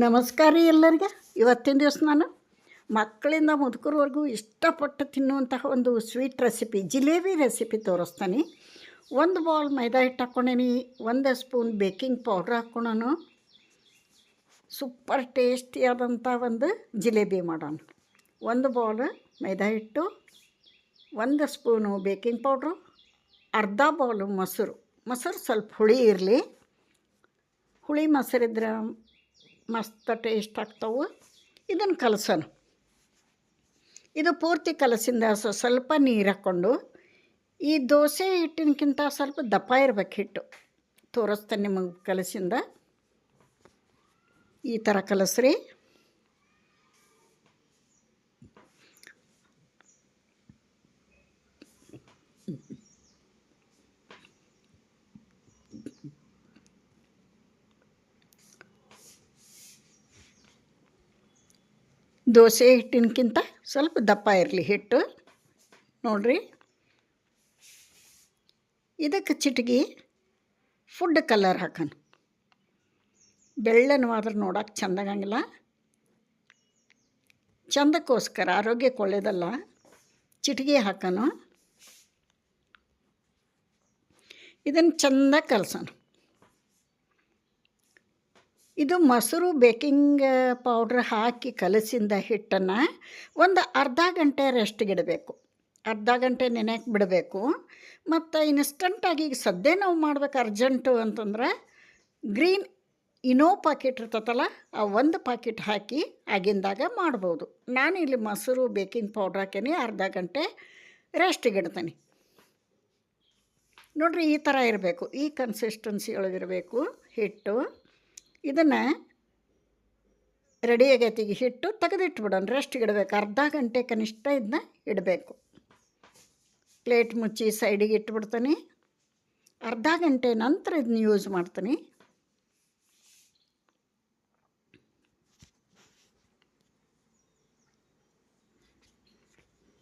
ನಮಸ್ಕಾರ ರೀ ಎಲ್ಲರಿಗೆ. ಇವತ್ತಿನ ದಿವಸ ನಾನು ಮಕ್ಕಳಿಂದ ಮುದುಕರವರೆಗೂ ಇಷ್ಟಪಟ್ಟು ತಿನ್ನುವಂತಹ ಒಂದು ಸ್ವೀಟ್ ರೆಸಿಪಿ, ಜಿಲೇಬಿ ರೆಸಿಪಿ ತೋರಿಸ್ತೀನಿ. ಒಂದು ಬೌಲ್ ಮೈದಾ ಹಿಟ್ಟು ಹಾಕ್ಕೊಂಡೇನಿ, 1 ಸ್ಪೂನ್ ಬೇಕಿಂಗ್ ಪೌಡ್ರ್ ಹಾಕ್ಕೊಳೋಣ. ಸೂಪರ್ ಟೇಸ್ಟಿಯಾದಂಥ ಒಂದು ಜಿಲೇಬಿ ಮಾಡೋಣ. 1 ಬೌಲ್ ಮೈದಾ ಹಿಟ್ಟು, 1 ಸ್ಪೂನು ಬೇಕಿಂಗ್ ಪೌಡ್ರು, ಅರ್ಧ ಬೌಲು ಮೊಸರು ಸ್ವಲ್ಪ ಹುಳಿ ಇರಲಿ. ಹುಳಿ ಮೊಸರಿದ್ರೆ ಮಸ್ತ್ ಟೇಸ್ಟ್ ಆಗ್ತಾವೆ. ಇದನ್ನು ಕಲಸೋಣ. ಇದು ಪೂರ್ತಿ ಕಲಸಿಂದ ಸ್ವಲ್ಪ ನೀರು ಹಾಕ್ಕೊಂಡು, ಈ ದೋಸೆ ಹಿಟ್ಟಿನಕ್ಕಿಂತ ಸ್ವಲ್ಪ ದಪ್ಪ ಇರ್ಬೇಕು ಹಿಟ್ಟು. ತೋರಿಸ್ತೇನೆ ನಿಮಗೆ ಕಲಸಿಂದ. ಈ ಥರ ಕಲಸ್ರಿ. ದೋಸೆ ಹಿಟ್ಟಿನಕ್ಕಿಂತ ಸ್ವಲ್ಪ ದಪ್ಪ ಇರಲಿ ಹಿಟ್ಟು. ನೋಡಿರಿ, ಇದಕ್ಕೆ ಚಿಟಿಕೆ ಫುಡ್ ಕಲರ್ ಹಾಕೋಣ. ಬೆಳ್ಳನವಾದ್ರೆ ನೋಡೋಕೆ ಚೆಂದಾಗಂಗಿಲ್ಲ. ಚಂದಕ್ಕೋಸ್ಕರ, ಆರೋಗ್ಯಕ್ಕೆ ಒಳ್ಳೆಯದಲ್ಲ, ಚಿಟಿಕೆ ಹಾಕೋಣ. ಇದನ್ನು ಚೆಂದ ಕಲಸೋಣ. ಇದು ಮೊಸರು ಬೇಕಿಂಗ್ ಪೌಡ್ರ್ ಹಾಕಿ ಕಲಸಿಂದ ಹಿಟ್ಟನ್ನು ಒಂದು ಅರ್ಧ ಗಂಟೆ ರೆಸ್ಟಿಗಿಡಬೇಕು. ಅರ್ಧ ಗಂಟೆ ನೆನೆಯಕ್ಕೆ ಬಿಡಬೇಕು. ಮತ್ತು ಇನ್ಸ್ಟಂಟಾಗಿ ಈಗ ಸದ್ಯ ನಾವು ಮಾಡ್ಬೇಕು ಅರ್ಜೆಂಟು ಅಂತಂದ್ರೆ ಗ್ರೀನ್ ಇನೋ ಪಾಕೆಟ್ ಇರ್ತೈತಲ್ಲ, ಆ 1 ಪಾಕೆಟ್ ಹಾಕಿ ಆಗಿಂದಾಗ ಮಾಡ್ಬೋದು. ನಾನು ಇಲ್ಲಿ ಮೊಸರು ಬೇಕಿಂಗ್ ಪೌಡ್ರ್ ಹಾಕೀನಿ, ಅರ್ಧ ಗಂಟೆ ರೆಸ್ಟಿಗಿಡ್ತೀನಿ. ನೋಡಿರಿ, ಈ ಥರ ಇರಬೇಕು, ಈ ಕನ್ಸಿಸ್ಟೆನ್ಸಿ ಒಳಗಿರಬೇಕು ಹಿಟ್ಟು. ಇದನ್ನು ರೆಡಿ ಆಗೈತಿ. ಹಿಟ್ಟು ತೆಗೆದಿಟ್ಬಿಡೋಣ, ರೆಸ್ಟಿಗೆ ಇಡಬೇಕು. ಅರ್ಧ ಗಂಟೆ ಕನಿಷ್ಠ ಇದನ್ನ ಇಡಬೇಕು. ಪ್ಲೇಟ್ ಮುಚ್ಚಿ ಸೈಡಿಗೆ ಇಟ್ಬಿಡ್ತೀನಿ. ಅರ್ಧ ಗಂಟೆ ನಂತರ ಇದನ್ನ ಯೂಸ್ ಮಾಡ್ತೀನಿ.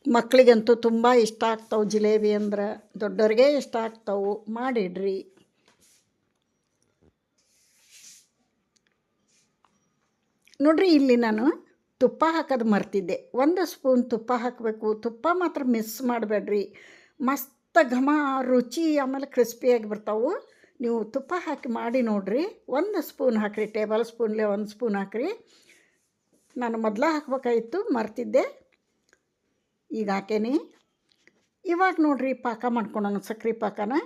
ಮಕ್ಕಳಿಗಂತೂ ತುಂಬ ಇಷ್ಟ ಆಗ್ತಾವೆ ಜಿಲೇಬಿ ಅಂದ್ರೆ, ದೊಡ್ಡವ್ರಿಗೆ ಇಷ್ಟ ಆಗ್ತಾವೆ. ಮಾಡಿಡ್ರಿ. ನೋಡಿರಿ, ಇಲ್ಲಿ ನಾನು ತುಪ್ಪ ಹಾಕೋದು ಮರ್ತಿದ್ದೆ. 1 ಸ್ಪೂನ್ ತುಪ್ಪ ಹಾಕಬೇಕು. ತುಪ್ಪ ಮಾತ್ರ ಮಿಸ್ ಮಾಡಬೇಡ್ರಿ. ಮಸ್ತ್ ಘಮ, ರುಚಿ, ಆಮೇಲೆ ಕ್ರಿಸ್ಪಿಯಾಗಿ ಬರ್ತಾವೆ. ನೀವು ತುಪ್ಪ ಹಾಕಿ ಮಾಡಿ ನೋಡಿರಿ. 1 ಸ್ಪೂನ್ ಹಾಕಿರಿ, ಟೇಬಲ್ ಸ್ಪೂನ್ಲೆ 1 ಸ್ಪೂನ್ ಹಾಕಿರಿ. ನಾನು ಮೊದಲ ಹಾಕ್ಬೇಕಾಗಿತ್ತು, ಮರ್ತಿದ್ದೆ, ಈಗ ಹಾಕೇನಿ. ಇವಾಗ ನೋಡಿರಿ, ಪಾಕ ಮಾಡ್ಕೊಳೋಣ. ಸಕ್ರೆ ಪಾಕನ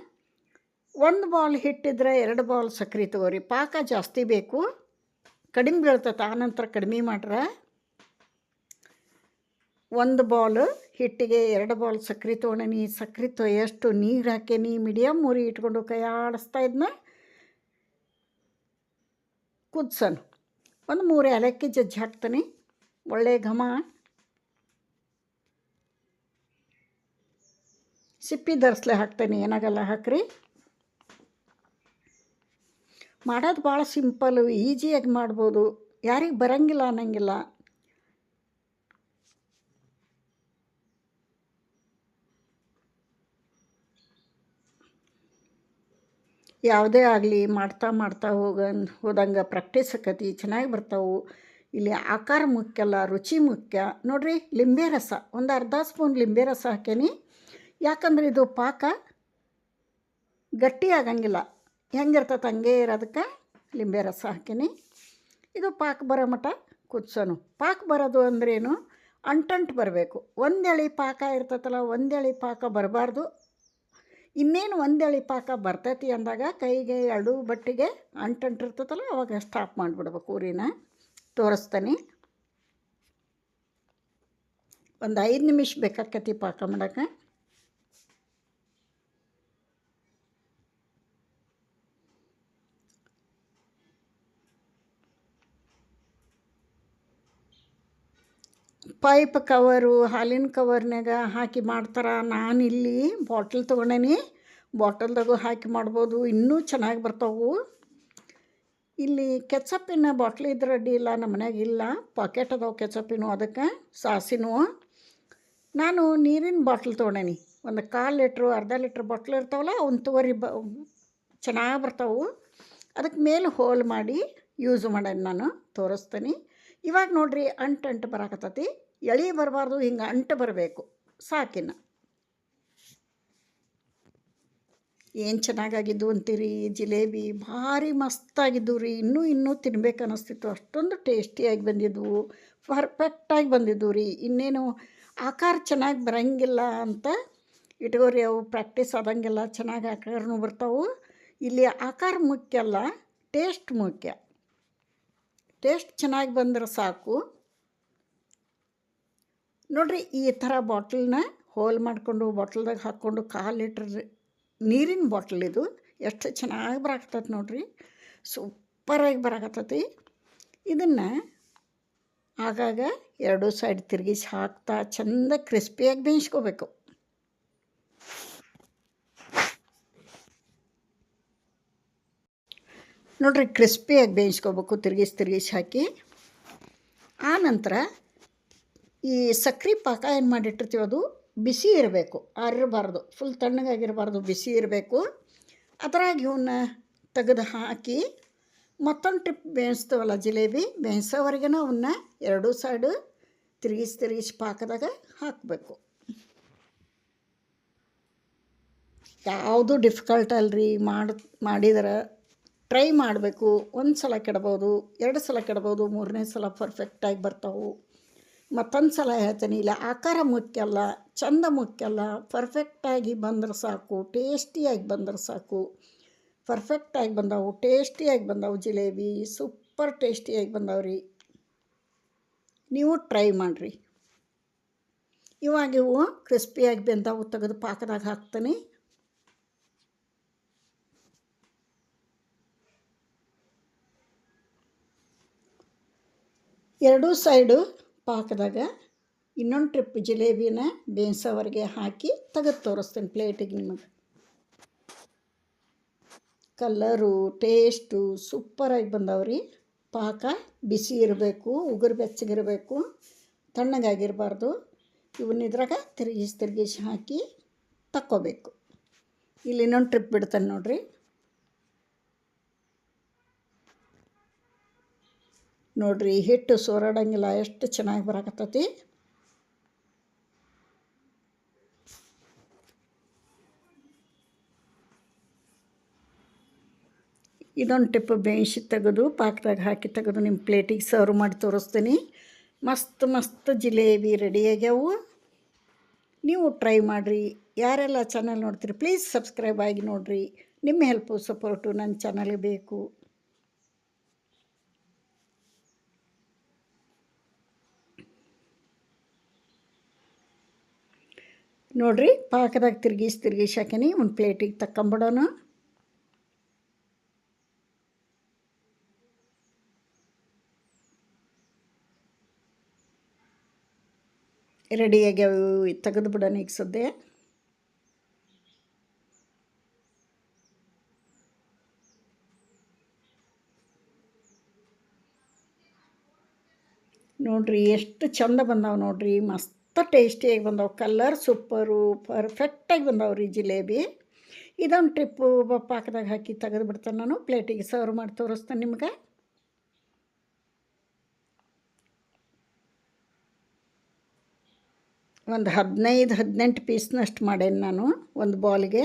1 ಬೌಲ್ ಹಿಟ್ಟಿದ್ರೆ 2 ಬೌಲ್ ಸಕ್ರೆ ತೊಗೋರಿ. ಪಾಕ ಜಾಸ್ತಿ ಬೇಕು, ಕಡಿಮೆ ಬೀಳ್ತೈತೆ, ಆನಂತರ ಕಡಿಮೆ ಮಾಡ್ರೆ. 1 ಬೌಲ್ ಹಿಟ್ಟಿಗೆ 2 ಬೌಲ್ ಸಕ್ರೆ ತೊಗೊಂಡೇನಿ. ಸಕ್ರೆ ಎಷ್ಟು ನೀರು ಹಾಕೇನಿ. ಮೀಡಿಯಮ್ ಉರಿ ಇಟ್ಕೊಂಡು ಕೈ ಆಡಿಸ್ತಾ ಇದನ್ನ ಕುದ್ಸೋಣ. 3 ಏಲಕ್ಕಿ ಜಜ್ಜಿ ಹಾಕ್ತೀನಿ, ಒಳ್ಳೆ ಘಮ. ಸಿಪ್ಪಿ ಧರಿಸ್ಲೆ ಹಾಕ್ತೇನೆ, ಏನಾಗಲ್ಲ, ಹಾಕ್ರಿ. ಮಾಡೋದು ಭಾಳ ಸಿಂಪಲ್ಲು, ಈಜಿಯಾಗಿ ಮಾಡ್ಬೋದು. ಯಾರಿಗೆ ಬರೋಂಗಿಲ್ಲ ಅನ್ನಂಗಿಲ್ಲ. ಯಾವುದೇ ಆಗಲಿ ಮಾಡ್ತಾ ಹೋದಂಗೆ ಪ್ರಾಕ್ಟೀಸ್ ಆಕತಿ, ಚೆನ್ನಾಗಿ ಬರ್ತಾವೆ. ಇಲ್ಲಿ ಆಕಾರ ಮುಖ್ಯ ಅಲ್ಲ, ರುಚಿ ಮುಖ್ಯ. ನೋಡಿರಿ, ಲಿಂಬೆ ರಸ ಒಂದು ಅರ್ಧ ಸ್ಪೂನ್ ಲಿಂಬೆ ರಸ ಹಾಕೇನಿ. ಯಾಕಂದ್ರೆ ಇದು ಪಾಕ ಗಟ್ಟಿ ಆಗಂಗಿಲ್ಲ, ಹೆಂಗಿರ್ತೈತೆ ಹಂಗೆ ಇರೋದಕ್ಕೆ ಲಿಂಬೆ ರಸ ಹಾಕೀನಿ. ಇದು ಪಾಕ ಬರೋ ಮಟ್ಟ ಕುದಿಸೋನು. ಪಾಕ ಬರೋದು ಅಂದ್ರೇನು, ಅಂಟಂಟು ಬರಬೇಕು. 1 ಎಳೆ ಪಾಕ ಇರ್ತೈತಲ್ಲ, 1 ಎಳೆ ಪಾಕ ಬರಬಾರ್ದು. ಇನ್ನೇನು 1 ಎಳೆ ಪಾಕ ಬರ್ತೈತಿ ಅಂದಾಗ ಕೈಗೆ 2 ಬಟ್ಟಿಗೆ ಅಂಟಂಟು ಇರ್ತೈತಲ್ಲ, ಅವಾಗ ಸ್ಟಾಪ್ ಮಾಡಿಬಿಡ್ಬೇಕು ಊರಿನ. ತೋರಿಸ್ತೀನಿ. ಒಂದು 5 ನಿಮಿಷ ಬೇಕಾಕತಿ ಪಾಕ ಮಾಡೋಕ್ಕೆ. ಪೈಪ್ ಕವರು, ಹಾಲಿನ ಕವರ್ನಾಗ ಹಾಕಿ ಮಾಡ್ತಾರೆ. ನಾನಿಲ್ಲಿ ಬಾಟಲ್ ತೊಗೊಂಡೇನಿ, ಬಾಟಲ್ದಾಗೂ ಹಾಕಿ ಮಾಡ್ಬೋದು, ಇನ್ನೂ ಚೆನ್ನಾಗಿ ಬರ್ತಾವೆ. ಇಲ್ಲಿ ಕೆಚಪ್ಪಿನ ಬಾಟ್ಲಿ ಇದ್ರೆ ಅಡ್ಡಿ ಇಲ್ಲ, ನಮ್ಮ ಮನ್ಯಾಗ ಇಲ್ಲ, ಪಾಕೆಟ್ ಅದಾವೆ ಕೆಚಪ್ಪಿನೂ, ಅದಕ್ಕೆ ಸಾಸಿನೂ. ನಾನು ನೀರಿನ ಬಾಟ್ಲ್ ತೊಗೊಂಡೇನಿ, ಒಂದು 1/4 ಲೀಟ್ರು, ಅರ್ಧ ಲೀಟ್ರ್ ಬಾಟ್ಲ್ ಇರ್ತಾವಲ್ಲ, ಅವ್ನು ತೊಗೊರಿ. ಚೆನ್ನಾಗಿ ಬರ್ತಾವೆ. ಅದಕ್ಕೆ ಮೇಲೆ ಹೋಲ್ ಮಾಡಿ ಯೂಸ್ ಮಾಡೇನಿ ನಾನು, ತೋರಿಸ್ತೀನಿ. ಇವಾಗ ನೋಡಿರಿ ಅಂಟು ಬರಾಕತ್ತೈತಿ. ಎಳೆ ಬರಬಾರ್ದು, ಹಿಂಗೆ ಅಂಟು ಬರಬೇಕು ಸಾಕಿನ್ನು. ಏನು ಚೆನ್ನಾಗಾಗಿದ್ದು ಅಂತೀರಿ. ಜಿಲೇಬಿ ಭಾರಿ ಮಸ್ತಾಗಿದ್ದು ರೀ. ಇನ್ನೂ ತಿನ್ಬೇಕು ಅನ್ನಿಸ್ತಿತ್ತು, ಅಷ್ಟೊಂದು ಟೇಸ್ಟಿಯಾಗಿ ಬಂದಿದ್ವು, ಪರ್ಫೆಕ್ಟಾಗಿ ಬಂದಿದ್ವು ರೀ. ಇನ್ನೇನು ಆಕಾರ ಚೆನ್ನಾಗಿ ಬರೋಂಗಿಲ್ಲ ಅಂತ ಇಟ್ಕೋರಿ, ಅವು ಪ್ರಾಕ್ಟೀಸ್ ಆದಂಗೆಲ್ಲ ಚೆನ್ನಾಗಿ ಆಕಾರನೂ ಬರ್ತಾವೆ. ಇಲ್ಲಿ ಆಕಾರ ಮುಖ್ಯ ಅಲ್ಲ, ಟೇಸ್ಟ್ ಮುಖ್ಯ. ಟೇಸ್ಟ್ ಚೆನ್ನಾಗಿ ಬಂದ್ರೆ ಸಾಕು. ನೋಡಿರಿ, ಈ ಥರ ಬಾಟಲ್ನ ಹೋಲ್ ಮಾಡಿಕೊಂಡು ಬಾಟಲ್ದಾಗ ಹಾಕ್ಕೊಂಡು 1/4 ಲೀಟ್ರ್ ನೀರಿನ ಬಾಟ್ಲ್ ಇದು. ಎಷ್ಟು ಚೆನ್ನಾಗಿ ಬರಾಕತ್ತೈತಿ ನೋಡಿರಿ, ಸೂಪರಾಗಿ ಬರಾಕತ್ತೈತಿ. ಇದನ್ನು ಆಗಾಗ 2 ಸೈಡ್ ತಿರುಗಿಸಿ ಹಾಕ್ತಾ ಚೆಂದ ಕ್ರಿಸ್ಪಿಯಾಗಿ ಬೇಯಿಸ್ಕೋಬೇಕು. ನೋಡಿರಿ, ಕ್ರಿಸ್ಪಿಯಾಗಿ ಬೇಯಿಸ್ಕೋಬೇಕು ತಿರುಗಿಸಿ ಹಾಕಿ. ಆನಂತರ ಈ ಸಕ್ರೆ ಪಾಕ ಏನು ಮಾಡಿಟ್ಟಿರ್ತೀವಿ ಅದು ಬಿಸಿ ಇರಬೇಕು, ಆರಿರಬಾರ್ದು, ಫುಲ್ ತಣ್ಣಗಾಗಿರಬಾರ್ದು, ಬಿಸಿ ಇರಬೇಕು. ಅದರಾಗ ಇವನ್ನ ತೆಗೆದು ಹಾಕಿ ಮತ್ತೊಂದು ಟ್ರಿಪ್ ಬೇಯಿಸ್ತೀವಲ್ಲ ಜಿಲೇಬಿ, ಬೇಯಿಸೋವರೆಗೂ ಅವನ್ನ 2 ಸೈಡು ತಿರುಗಿಸಿ ಪಾಕದಾಗ ಹಾಕಬೇಕು. ಯಾವುದು ಡಿಫಿಕಲ್ಟ್ ಅಲ್ರಿ, ಮಾಡಿದ್ರೆ ಟ್ರೈ ಮಾಡಬೇಕು. 1 ಸಲ ಕೆಡ್ಬೋದು, 2 ಸಲ ಕೆಡ್ಬೋದು, 3ನೇ ಸಲ ಪರ್ಫೆಕ್ಟಾಗಿ ಬರ್ತಾವೆ. ಮತ್ತೊಂದು ಸಲ ಹೇಳ್ತೀನಿ, ಇಲ್ಲ ಆಕಾರ ಮುಖ್ಯ ಅಲ್ಲ, ಚಂದ ಮುಖ್ಯ ಅಲ್ಲ, ಪರ್ಫೆಕ್ಟಾಗಿ ಬಂದ್ರೆ ಸಾಕು, ಟೇಸ್ಟಿಯಾಗಿ ಬಂದ್ರೆ ಸಾಕು. ಪರ್ಫೆಕ್ಟಾಗಿ ಬಂದವು, ಟೇಸ್ಟಿಯಾಗಿ ಬಂದವು ಜಿಲೇಬಿ, ಸೂಪರ್ ಟೇಸ್ಟಿಯಾಗಿ ಬಂದವ್ರಿ. ನೀವು ಟ್ರೈ ಮಾಡಿರಿ. ಇವಾಗ ಇವು ಕ್ರಿಸ್ಪಿಯಾಗಿ ಬೆಂದವು, ತೆಗೆದು ಪಾಕದಾಗ ಹಾಕ್ತೀನಿ. ಎರಡೂ ಸೈಡು ಪಾಕದಾಗ ಇನ್ನೊಂದು ಟ್ರಿಪ್ ಜಿಲೇಬಿನ ಬೇಯಿಸೋವರೆಗೆ ಹಾಕಿ ತೆಗೆದು ತೋರಿಸ್ತೀನಿ ಪ್ಲೇಟಿಗೆ ನಿಮಗೆ. ಕಲ್ಲರು, ಟೇಸ್ಟು ಸೂಪರಾಗಿ ಬಂದವ್ರಿ. ಪಾಕ ಬಿಸಿ ಇರಬೇಕು, ಉಗುರು ಬೆಚ್ಚಗಿರಬೇಕು, ತಣ್ಣಗಾಗಿರಬಾರ್ದು. ಇವನ್ನ ಇದ್ರಾಗ ತಿರುಗಿಸಿ ಹಾಕಿ ತಕ್ಕೋಬೇಕು. ಇಲ್ಲಿ ಇನ್ನೊಂದು ಟ್ರಿಪ್ ಬಿಡ್ತಾನೆ ನೋಡಿರಿ. ನೋಡಿರಿ, ಹಿಟ್ಟು ಸೋರಾಡಂಗಿಲ್ಲ, ಎಷ್ಟು ಚೆನ್ನಾಗಿ ಬರಾಕತ್ತೈತಿ. ಇದೊಂದು ಟಿಪ್ ಬೇಯಿಸಿ ತೆಗೆದು ಪಾಕದಾಗ ಹಾಕಿ ತೆಗೆದು ನಿಮ್ಮ ಪ್ಲೇಟಿಗೆ ಸರ್ವ್ ಮಾಡಿ ತೋರಿಸ್ತೀನಿ. ಮಸ್ತ್ ಜಿಲೇಬಿ ರೆಡಿ ಆಗ್ಯಾವು. ನೀವು ಟ್ರೈ ಮಾಡಿರಿ. ಯಾರೆಲ್ಲ ಚಾನಲ್ ನೋಡ್ತೀರಿ ಪ್ಲೀಸ್ ಸಬ್ಸ್ಕ್ರೈಬ್ ಆಗಿ ನೋಡಿರಿ. ನಿಮ್ಮ ಹೆಲ್ಪು ಸಪೋರ್ಟು ನನ್ನ ಚಾನಲ್ಗೆ ಬೇಕು. ನೋಡಿರಿ, ಪಾಕದಾಗ ತಿರುಗಿಸಿ ಹಾಕೀನಿ. ಒಂದು ಪ್ಲೇಟಿಗೆ ತಕ್ಕೊಂಬಿಡೋಣ. ರೆಡಿಯಾಗ್ಯಾವ, ತೆಗೆದು ಬಿಡೋಣ ಈಗ ಸದ್ಯ. ನೋಡಿರಿ, ಎಷ್ಟು ಚಂದ ಬಂದಾವೆ ನೋಡಿರಿ, ಮಸ್ತ್ ಟೇಸ್ಟಿಯಾಗಿ ಬಂದವು. ಕಲ್ಲರ್ ಸೂಪರು, ಪರ್ಫೆಕ್ಟಾಗಿ ಬಂದವ್ರಿ ಜಿಲೇಬಿ. ಇದೊಂದು ಟ್ರಿಪ್ಪು ಪಾಕದಾಗ ಹಾಕಿ ತೆಗೆದು ಬಿಡ್ತಾನೆ ನಾನು. ಪ್ಲೇಟಿಗೆ ಸರ್ವ್ ಮಾಡಿ ತೋರಿಸ್ತೇನೆ ನಿಮ್ಗೆ. ಒಂದು 15-18 ಪೀಸ್ನಷ್ಟು ಮಾಡೇನಿ ನಾನು ಒಂದು ಬೌಲ್ಗೆ.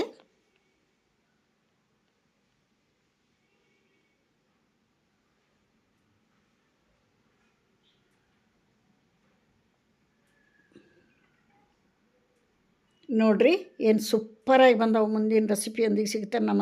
ನೋಡಿರಿ, ಏನು ಸೂಪರಾಗಿ ಬಂದವು. ಮುಂದಿನ ರೆಸಿಪಿಯೊಂದಿಗೆ ಸಿಗ್ತೇನೆ.